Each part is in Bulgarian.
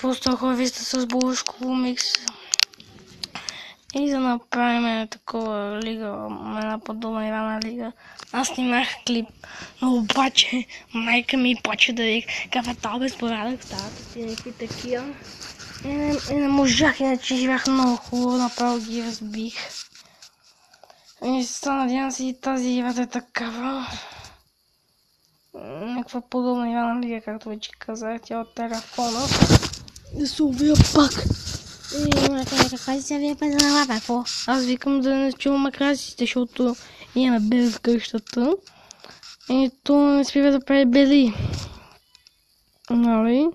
Просто ако вижте с булашково микс. И да направим такова лига, една подобна Ивана лига. Аз снимах клип, но обаче майка ми почва да вика каква безпорядък стават си някакви такива. И не можах, иначе живях много хубаво, направо ги разбих. И се надявам си и тази игра да е такава. Някаква подобна Ивана лига, както вече казах, тя от телефона. Да се убия пак. И майка ми каква си вие паза на лапа, какво? Аз викам да не чувам макрасите, защото имаме бебе в къщата. И то не спива да прави бели. Нали?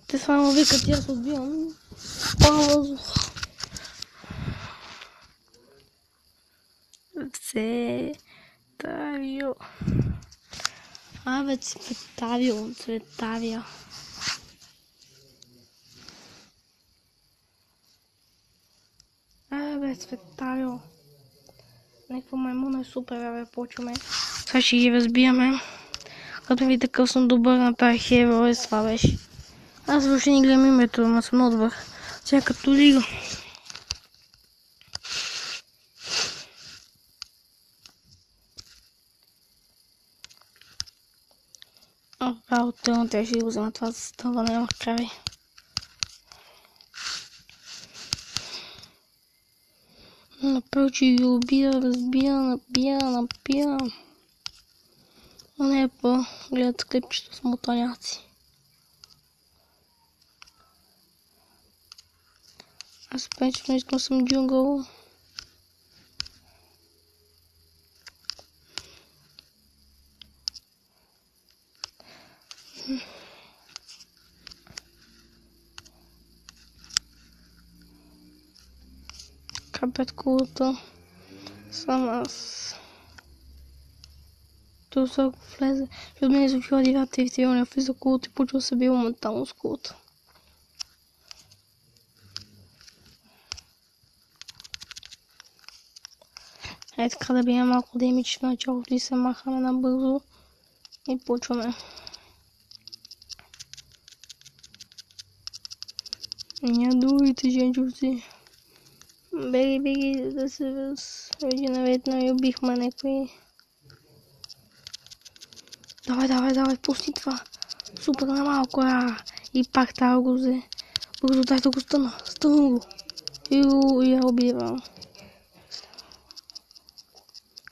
Те само викат и аз отбивам. Въздух. Цветавио. Абе, Цветавио, Цветавио. Абе, Цветавио. Някаква маймуна е супер, абе, почваме. Сега ще ги разбиеме. Като ви такъв съм добър на тази херо, е това беше. Аз въобще не гледам името, ама съм много добър. Сега като лига. Отделно трябваше да го взема това за става, нямах крави. Направо, че ги убия, разбия, набия. А не гледат клипчето с мотаняци. Аз принципно искам съм джунгъл. Капет кулата. Сам аз. То сега влезе. От мен изучила дивата и в тия влиза кулата и почва се бива моментално с кулата. Е така да бием малко демидж в началото и се махаме набързо. И почваме. Ядувайте, женчовци. Беги, да се регенератно и убихме някой. Давай, пусти това. Супер на малко, и пак трябва го взе. Бързо, дай да го стъна го. И я убивам.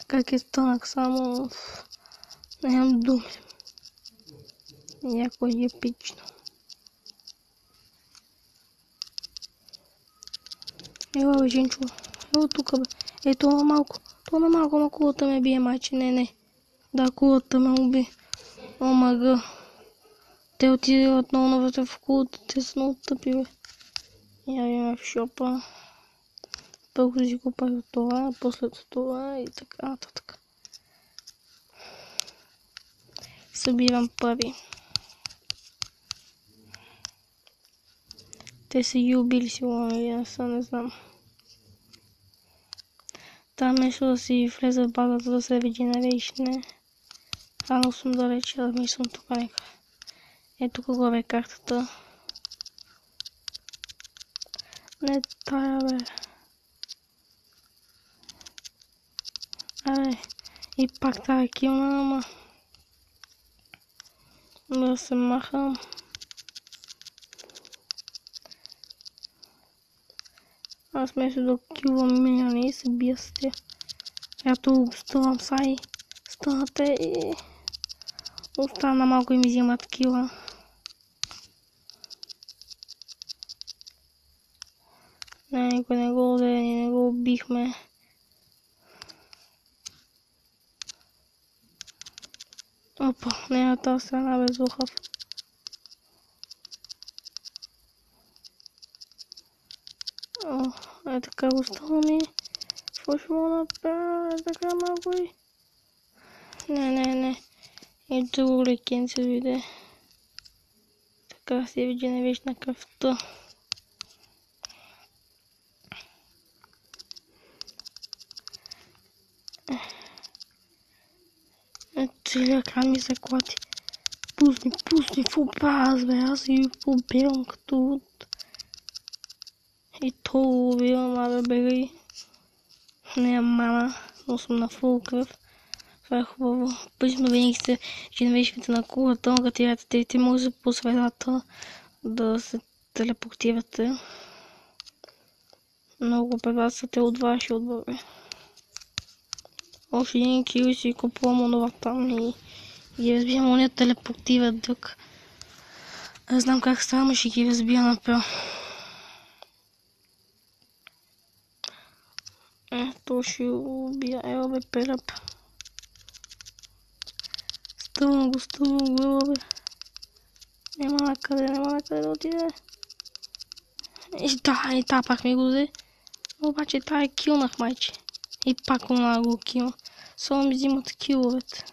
Как е стънах, само нямам думи. Някой е епично. Ела бе, женчо. Ела тука бе. Ето на малко. Ама кулата ме бие, майче. Не. Да, кулата ме уби. Омага. Те отиде отново навътре в кулата. Те са много тъпи, бе. Я видим в шопа. Първо си купах това, после това и така нататък. Събирам пари. Те са ги убили сигурно, не знам. Там нещо да си влезе в базата да се регенерейшне. Рано съм далече, да мислям тук някъде. Ето тук горе картата. Не тая, бе. Абе, и пак тая килна, ама. Да се махам. Аз вместо да килвам миньони и се бия с тя. Ето стъвам сай. Стънате и... Остана малко и ми взимат кила. Не, никой не го удари, не го убихме. Опа, не на тази страна без лухав. Е така го ставаме. Какво ще мога да направя? Е така малко и... Не. И друго лекенце виде. Така се види на вечна кръвта. Целият кран ми се клати. пусни, какво правя, бе, аз ги побивам като от... И то убивам, абе, бегай. Не, мана, но съм на фул кръв. Това е хубаво. Пъчно винаги се женвешките на кулата, но като те може по средата да се телепортирате. Много при вас са те от ваши отбори. Още един кил и си купувам онова там и разбивам, ония телепортират друг. Не знам как става, но ще ги разбия направо. То ще убия, ела бе, пелеп. Стъвам го, ела бе. Нема накъде да отиде. И та пак ми го взе. Обаче та е килнах, майче. И пак онова го кил. Само ми взимат киловете.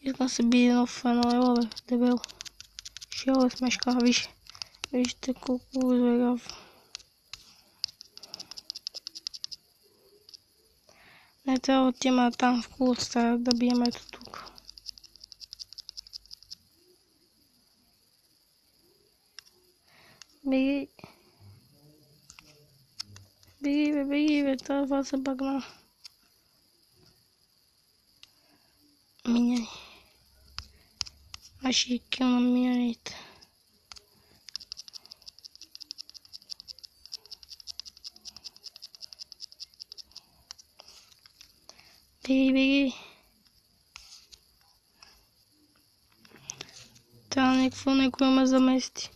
Искам се биде в едно, ела бе, дебело. Ще е смешка, виж. Вижте колко избегав. Не трябва да отима там в кулата да бием ето тук. Беги. Беги бе, това се багна. Миняни. Аз ще килна миняните. Беги. Трябва някой ме замести.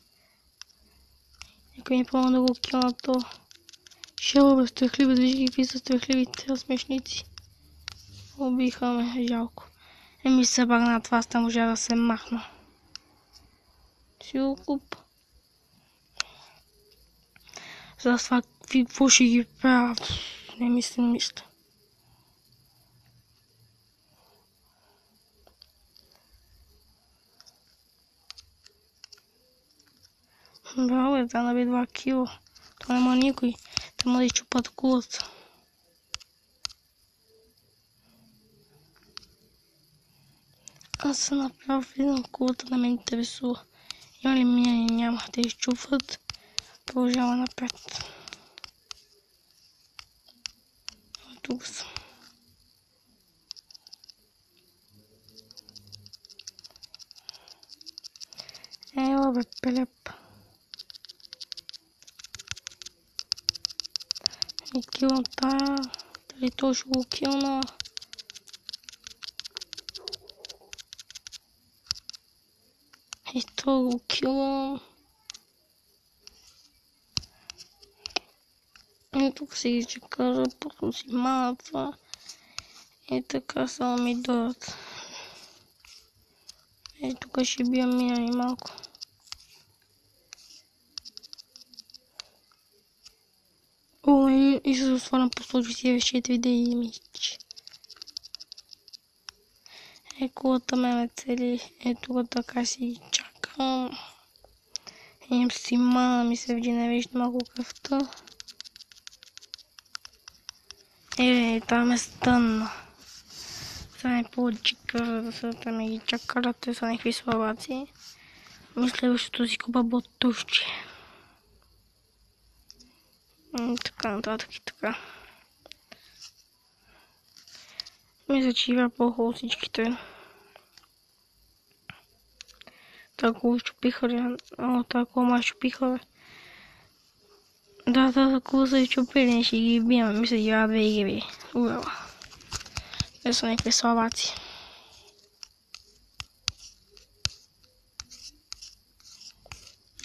Някой ми помня да го килна то. Шела бе, страхливи, вижди какви са страхливите смешници. Убиха ме, жалко. Еми се багна това, аз там можа да се махна. Си го куп. За това какво ще ги правя? Не мислим нищо. Браво, е, да наби 2 кило. Това няма никой. Те ма да изчупат кулата. Аз се направо видам кулата да ме интересува. Има ли минани? Няма. Те изчупват. Продължава напред. Тук съм. Ела бе, пелеп. И килна тая. Дали то ще го килна? И то го килна. И тук си ги чекара, после си мата. И така само ми дойдат. И тук ще бия минали малко. О, и се затворям по 144 да и мич. Кулата ме цели. Тук така си чакам. Имам си мана, ми се вижда, не вижда малко кръвта. Там е стънна. Са не получи кръвта, ме ги чакарате са някакви слабаци. Мисля, защото си купа ботушче. Така нататък и така. Мисля, че игра по-хубаво всичките. Тако щупиха ли? Тако ма щупиха ли? Да, тако са и щупили, не ще ги бием. Мисля, че игра 2 игри. Уела. Те са някакви слабаци.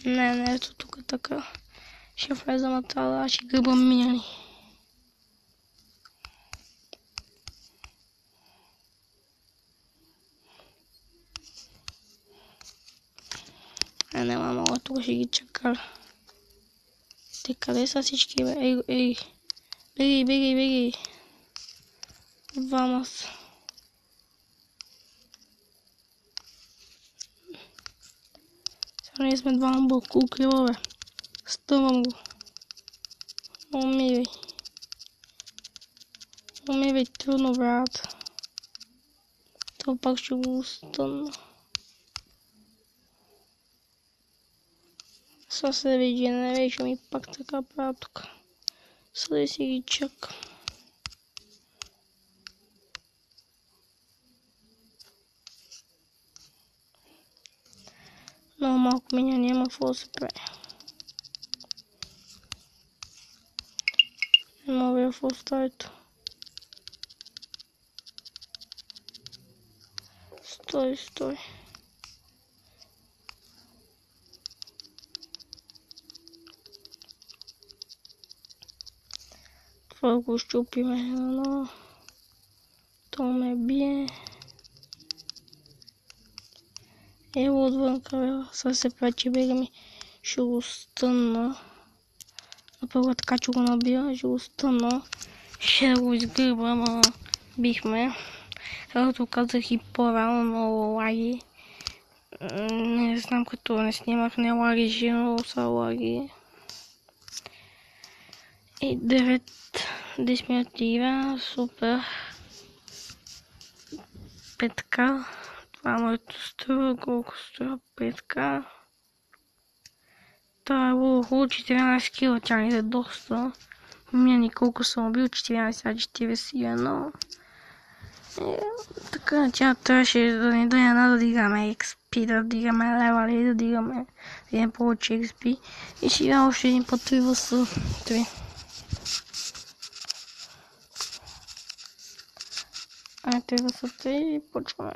Не, ето тук така. Ще влезам на тази, ще гъбам минали. Няма много, тук ще ги чакам. Те къде са всички, бе? Ей. Бегай. Двама са. Сега ние сме двама бокукрила, бе. Стъвам го. Умивай трудно, брат. Sau пак ще го стънна. Сега се регенерейшъм и пак така правя тук. Сега да си ги чакам. Много малко меня няма какво да се прави. Не мога да оставя. Стой. Това го щупиме, но то ме бие. Ево отвънка, сега се прави, че бега ми. Ще го стънна. Напърво така, че го набия, ще го стънна. Ще го изгърба, ама бихме. Както казах и по-рано, много лаги. Не знам, като не снимах, не лаги, но са лаги. И 9-10 минути игра, супер. 5К. Това е моето струва, колко струва 5К. Това е хубаво, 14 кила, тя ни е доста. Мини колко съм убил, 14-41. Така, тя трябваше да ни даде да дигаме XP, да дигаме левали, да дигаме повече XP. И ще игра още един път 3 vs 3. Ай, 3 vs 3 и почваме.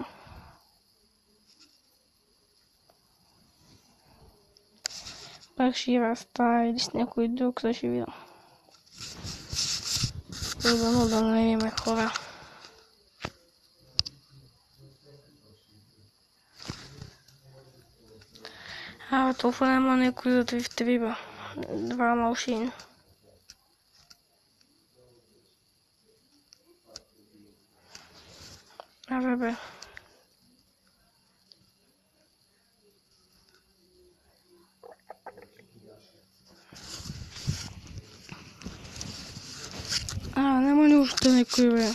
Пак ще игра с тая или с някой друг, за ще видя. Трудно да намерим хора. Толкова няма някой да 3 в 3, бе. 2 малшини. Бе. Няма ли още някой, бе?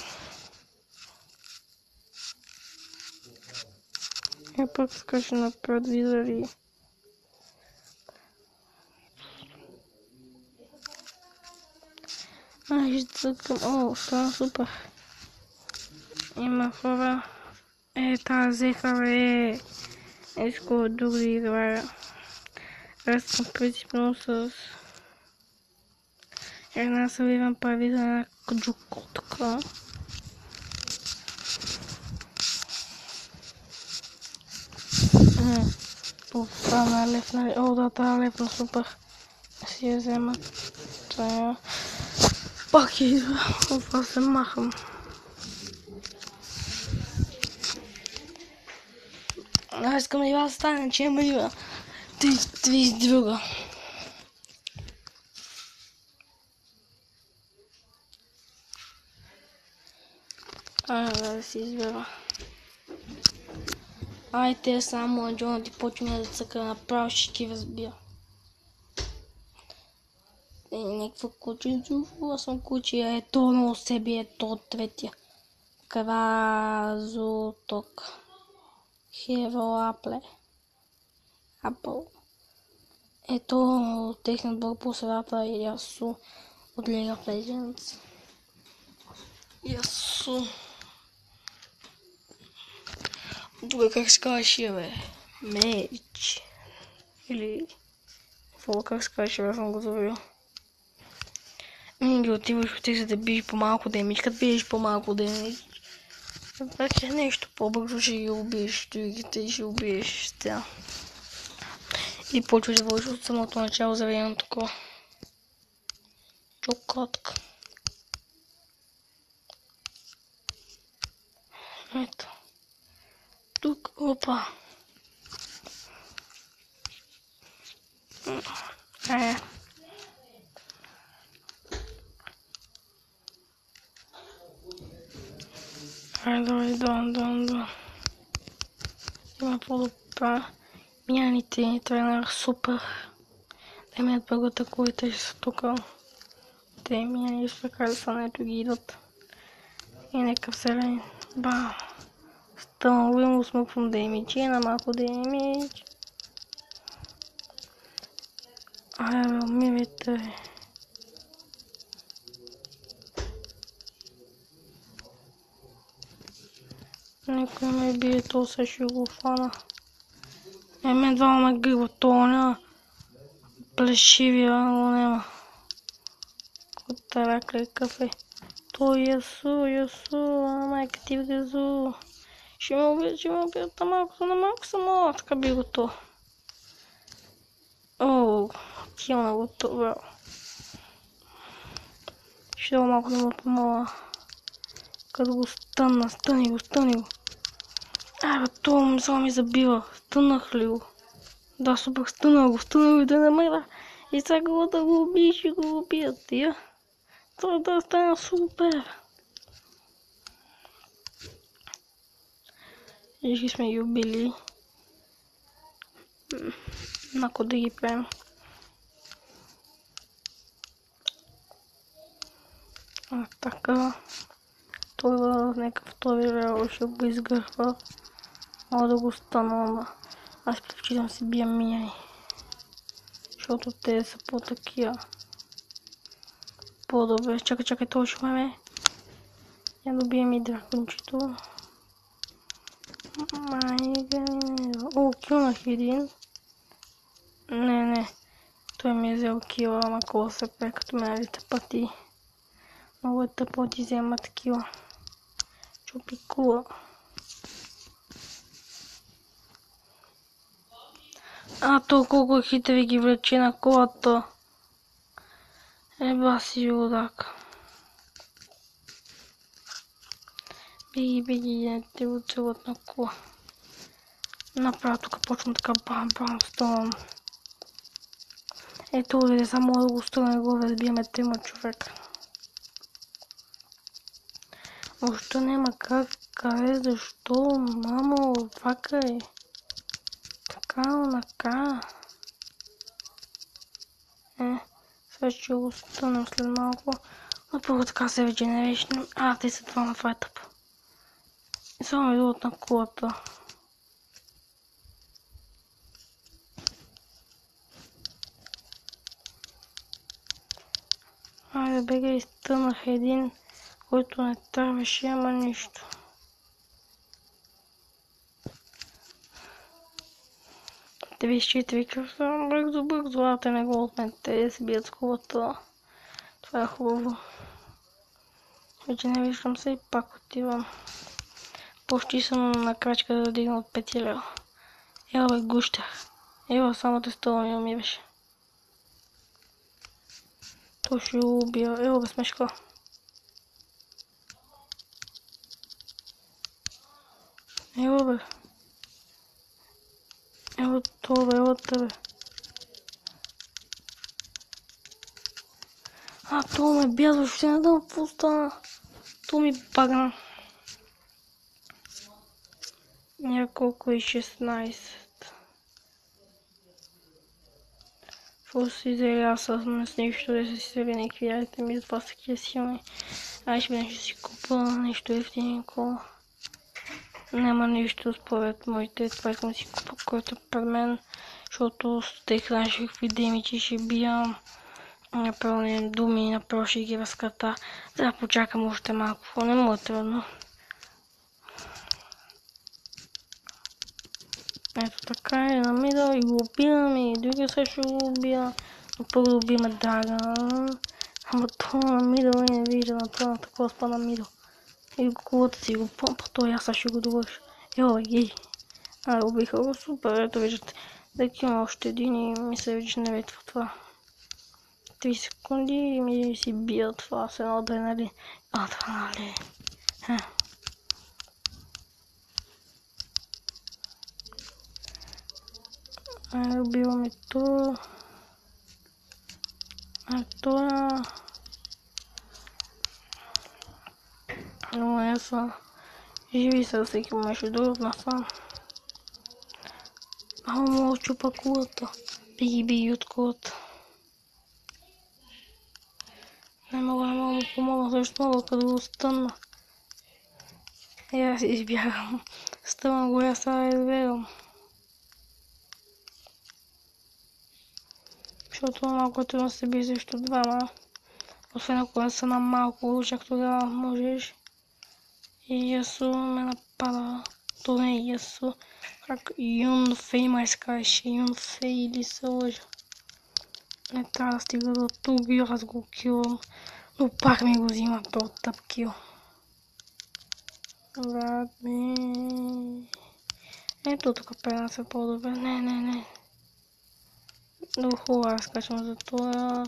Я пак скача напред, видали. Ще цъкам. О, става супер. Има хора. Тази взеха, бе. Искам друг да играя. Аз съм принципно с една съвивам прави за една джукотка. Това е лепна. О, да, тази лепна супер. Си я взема. Това пак идва. Това се махам. Аз искам да игра стане, че има игра. 32. Да си избера. Те само на Джона ти почне да цъка направо, ще ти разбия. Някаква куче, аз съм куче, ето на себе, ето от третия. Кразоток. Hero Apple. Ето техният бър по средата е Ясу от League of Legends. Ясу. Тук как се казваше, бе? Меч. Или... Какво как се казваше, бе, съм го забравил. Ги отиваш от за да биеш по-малко демидж, като биеш по-малко демидж. Вече нещо по-бързо ще ги убиеш, другите ще убиеш с тя. И почваш да вършиш от самото начало за време на такова. Чокотка. Ето. Тук, опа. Давай, да. Има по-добра. Мяните тренер супер. Те ми първата колите ще са тук. Те мяни ще така да са, ето ги идват. И нека вселен. Бам. Стънал и му смъквам демидж. На малко демидж. Айде, умирайте. Никой ме бие, то се ще го фана. Мен двама ме гриба, то няма. Плешивия, но няма. Котара кафе. То Ясу, майка ти влезу. Ще ме убият на малко само. Така би го то. О, килна го то, бро. Ще дава малко да му помоля. Като го стъни го. Абе, то само ми забива. Стънах ли го? Да, супер, стънах го и да намера. И сега да го убие, ще го убият тия. Това да стане супер. И сме ги убили. Нако да ги правим. Така. Той в някакъв втори левел ще го изгърва. Мога да го стана, ама аз предпочитам си бия миняни. Защото те са по-такива. По-добре. Чакай, това ще ме. Я добием и дракончето. О, килнах един. Не. Той ми е взел кила, ама кола се пе, като миналите пъти. Много е тъпо ти взема такива. Чупи кула. То колко хитри ги влече на колата. Еба си лудак. Беги, не те го целят на кола. Направо тук почвам така бам, ставам. Ето ли, само да го стъгне го разбиеме трима човека. Още няма как, защо, мамо, вакай. Така. Сега ще го стънем след малко. Но първо така се регенерейшнем. Те са двама, това е тъпо. И само идват на кулата. Айде бега, изтънах един, който не трябваше, ама нищо. Те 34 кръвта, бързо, те не го от мен, те се бият с кулата. Това е хубаво. Вече не виждам се и пак отивам. Почти съм на крачка да дигна от 5 лева. Ела бе, гущах. Ела, само те стола ми умираше. То ще го убия. Ела бе, смешка. Ела бе. Ела това бе, ела тебе. То ме бязва, ще не дам какво стана. То ми багна. Няколко и 16. Какво си взели, аз съм с нищо да си себе неквиярите ми, това са такива силни. Ще си купа нещо ефтиненко. Няма нищо според моите, това искам да си купа, който е пред мен, защото те знаеш какви демичи ще бия. Направо думи, направо ще ги разката. Да почакам още малко, не му е трудно. Ето така е на мидъл и го убивам и други също го убия. Но първо убиваме Драгън. Ама това на мидъл и не вижда на това на такова спа на мидъл. И колата си го помпа, той аз ще го довърша. Ей. Убиха го, супер, ето виждате. Дък има още един и ми се регенерейтва това. 3 секунди и ми си бия това с едно адреналин. Адреналин. Убиваме то. Това. Но не са. Живи са всеки между друг насам. Мога чупа кулата. Биги от кулата. Не мога му помогна, защото мога като го стънна. И аз избягам. Ставам го, аз сега избягам. Защото малко е трудно се бие срещу двама. Освен ако са на малко, чак тогава можеш. И Ясу ме напада. То не е Ясу. Как Юн Фей май се казваше. Юн Фей или се лъжа. Не трябва да стига до тук и аз го килвам. Но пак ми го взима по тъп кил. Брат ми. Ето тук пренася по-добре. Не. Много хубаво разкачвам за това.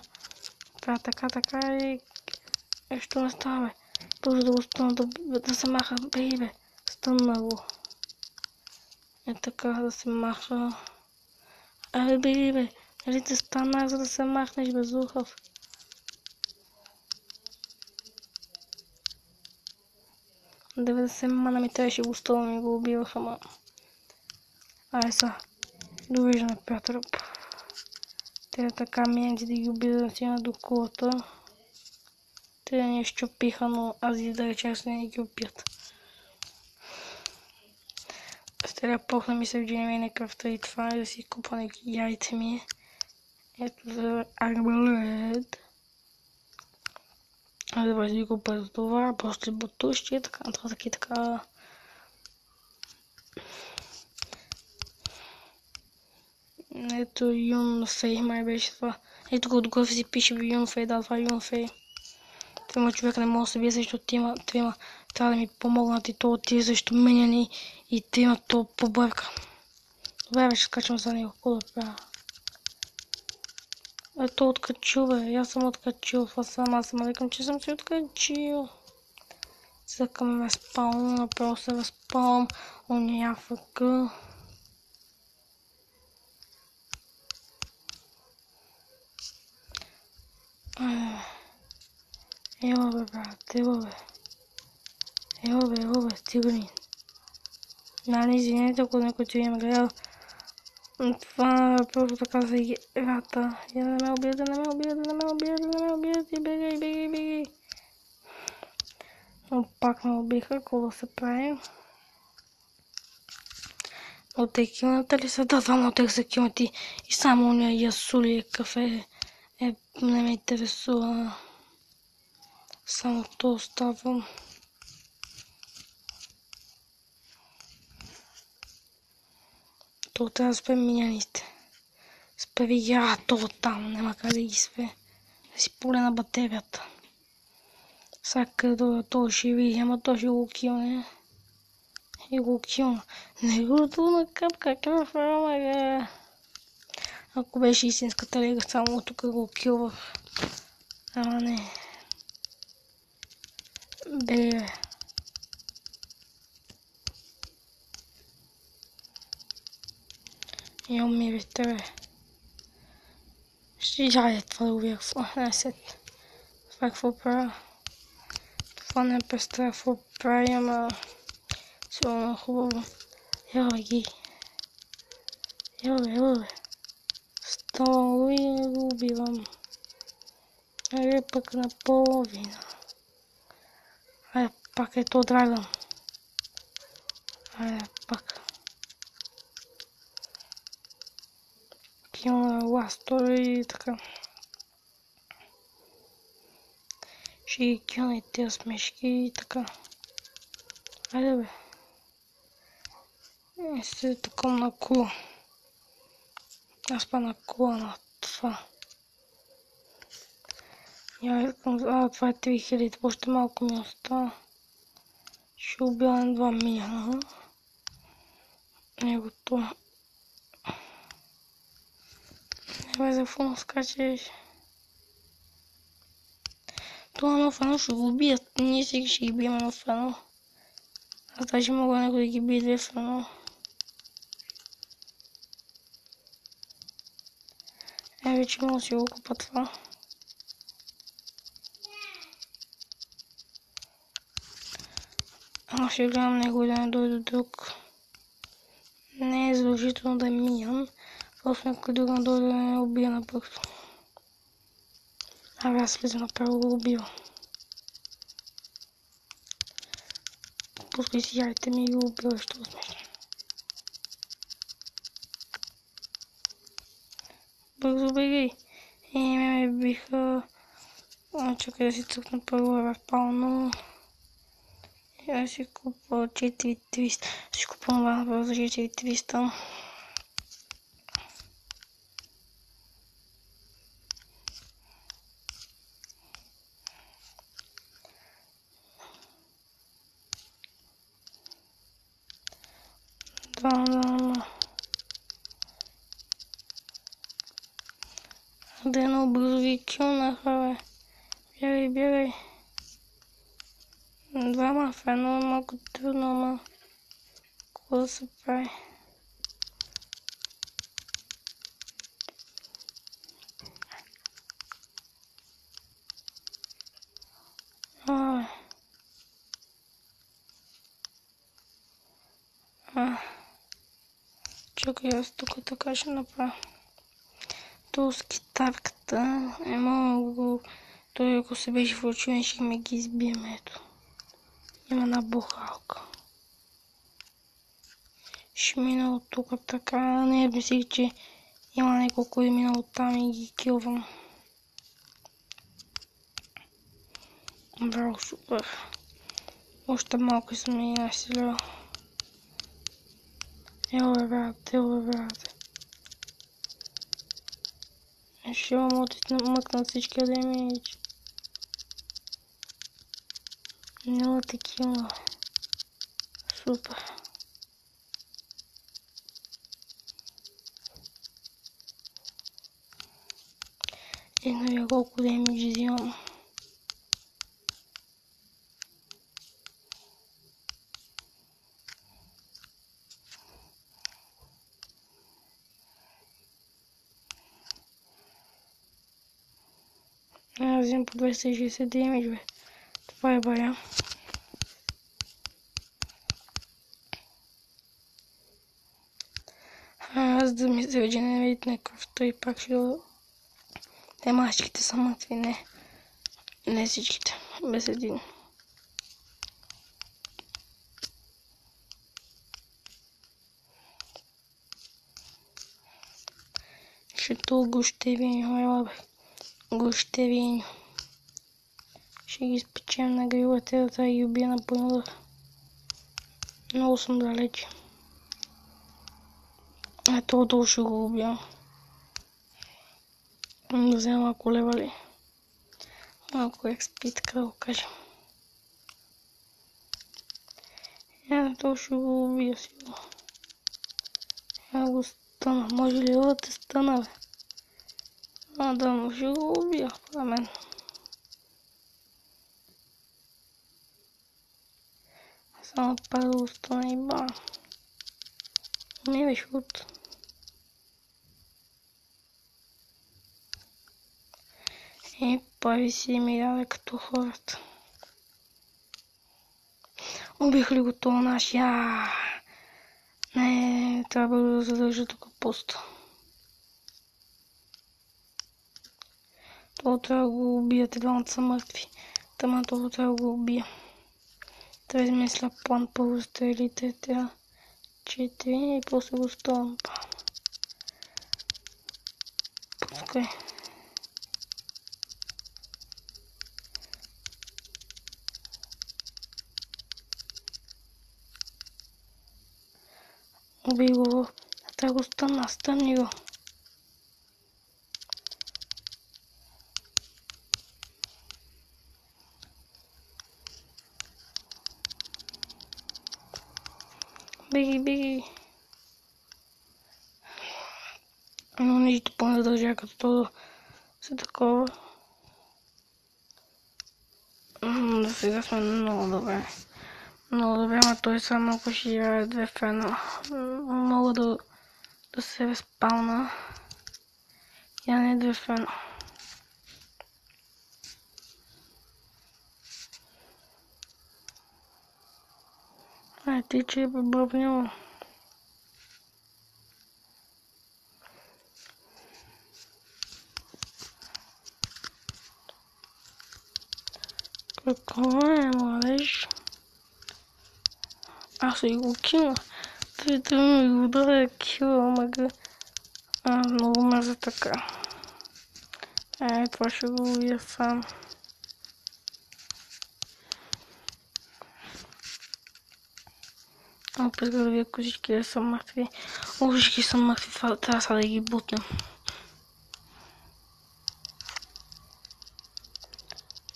Правя така и... Що не става, бе? Може да го стъна да се маха. Бе. Стънна го. Е така да се маха. Бе. Нали те станах, за да се махнеш, безухов. Да се мана ми трябваше го стълна и го убивах, ама... Ай са. Довиждане, приятел. Те така миенци да ги убият да стигна до кулата. Те да ни щупиха, но аз да речем се не ги убият. Сега похна ми се в джинемейна кръвта и това е да си купа неки яйца ми. Ето за арбалет. Да бъде си купа за това, после бутушки и така нататък и така. Ето Юн Фей май беше това. Ето отгоре си пише Юн Фей, да, това е Юн Фей. Трима човека не мога да се бие срещу трима. Трябва да ми помогнат и то отиде срещу мен и трима то побърка. Добре, вече скачам за него. Какво да правя? Ето откачил, бе. Аз съм откачил. Това сам. Аз съм викам, че съм си откачил. Сега ме спалвам. Направо се разпалвам. Оня АФК. Ела бе, брат. Ела бе. Стигни. Нали, извинете, ако някой ти има гледал. Това просто така за играта. Я да не ме убият, и бегай. Но пак ме убиха, какво да се прави. От екилната ли са? Да, двама от тях са килнати. И само уния Ясули кафе не ме интересува. Само то оставам. То трябва да спре миняните. Спре то там, няма как да ги спре. Да си поле батерията. Сега то ще види, ама то ще го килне. И го килна. Не го на капка кръв, ама. Ако беше истинската лига, само тук го килвах. Ама не. Бе. И умирите, бе. Ще жаде това да убия какво. Не сет. Това е какво правя. Това не представя какво прави, ама... Сигурно хубаво. Ела ги. Ела бе. Ставам го и го убивам. Айде пък наполовина. Айде пак е то драгън. Айде пак. Килна ластове и така. Ще ги килна и тези смешки и така. Айде бе. И се таком на кула. Аз па на кула на това. Я искам... това е 3000, още малко ми остава. Ще убия на 2 милиона. Негото. Не бе за фон скачеш. Това на фано ще го убият. Ние сега ще ги бием на фано. Аз даже мога някой да ги бие 2 фано. Вече мога да си го купа това. Аз ще гледам него да не дойде друг. Не е задължително да е миян. Просто някой друг да дойде да не убия набързо. Аз слизам направо го убива. пускай си яйте ми и го убивай, що смешно. Бързо бегай. Ме биха... Чакай да си цъкна първо в пълно. Я си купа 4300. Си купвам това за 4300. Да. Да едно бързо ги килнаха, бе. Бягай. Двама в едно е малко трудно, ама какво да се прави? Чакай, аз тук така ще направя. То с китарката е много... Той ако се беше вручил, ще ме ги избием, ето. Има една бухалка. Ще мина от тук така. Не мислих, че има няколко и мина оттам и ги килвам. Браво, супер. Още малко съм и насилил. Ело, брате. Ще имам мъкнат всички демидж. Няма такива. Супер. Ено колко демидж взимам. Аз взимам по 260 демидж, бе. Това е бая. Аз да ми се регенерит на кръвта и пак ще го... Те мачките са мъртви, не. Не всичките, без един. Ще то гущевиньо, ела бе. Гущевиньо. Ще ги спечем на грилата да ги убия на пълно. Много съм далече. Ето отдолу ще го убия. Да взема малко левали. Малко XP, така да го кажем. Ето ще го убия сигурно. Го стъна. Може ли да те стъна, бе? Да, но ще го убия. А мен. Само пак да го стъна и бам. Не беше от... И пави си ми даде като хората. Убих ли го това нашия? Не, трябва да задържа тук пусто. Това трябва да го убият, двамата са мъртви. Тъма това трябва да го убия. Трябва да измисля план, първо стрелите, тя 4 и после го стовам. Пускай. Уби го. Трябва го стъмни го. Беги. Но нищо поне държа като това се такова. Да сега сме много добре. Много добре, ама той само ако ще играе 2 в 1. Мога да се разпална. Я не 2 в 1. Ти че е побървнило. Какво е, младеж? Аз ще го кина. Той трябва да го ударя кила, мага. Много мърза така. Това ще го видя сам. Опит да видя, ако всички да са мъртви. Всички са мъртви, това трябва сега да ги бутнем.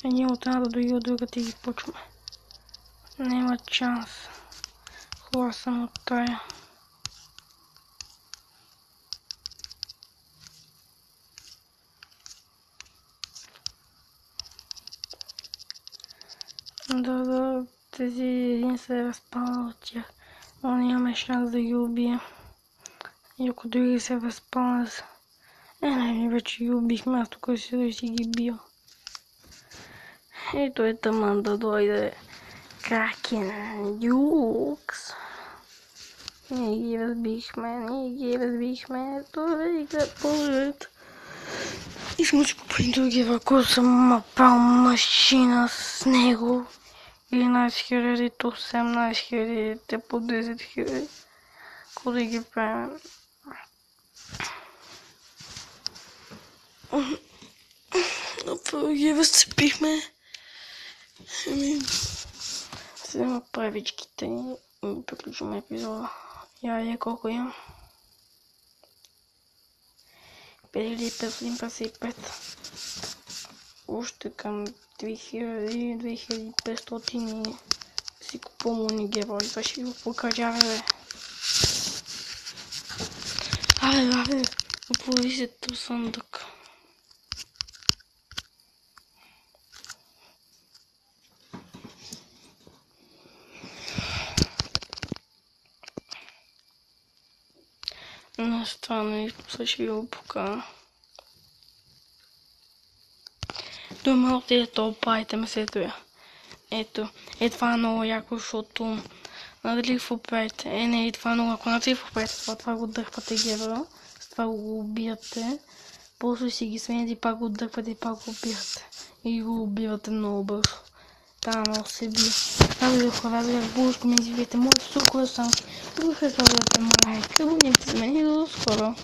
Един от една да дойде от другата и ги почваме. Няма шанс. Хора съм от тая. Да, тези един се е разпалнал от тях, но нямаме шанс да ги убием. И ако други се възпалнат, вече ги убихме, аз тук си ги бил. Ето е тъмън да дойде Кракен Люкс. Ние ги разбихме, това е игра по-ред. Искам да купим други, ако съм напал машина с него. 11 000, то 18 000, те по 10 000. Какво да ги правим? Направо ги възцепихме. Взема правичките и приключваме епизода. Я колко имам? 5555. Още към 2500 и си купувам унигерой. Това ще го покажа, бе. Абе, отвори се този съндък. На страна и ще го покажа. Дома отиде то правите ме след това. Ето, това е много яко, защото надали в опрете. Не, това е много яко, надали в опрете, това го дърпате героя, с това го убивате, после си ги сменяте и пак го дърпате и пак го убивате. И го убивате много бързо. Да, много се бие. Радо хора, бях българско ми извивайте, моето сурко да съм. Друго ще да му лайк, абонирайте се мен и до скоро.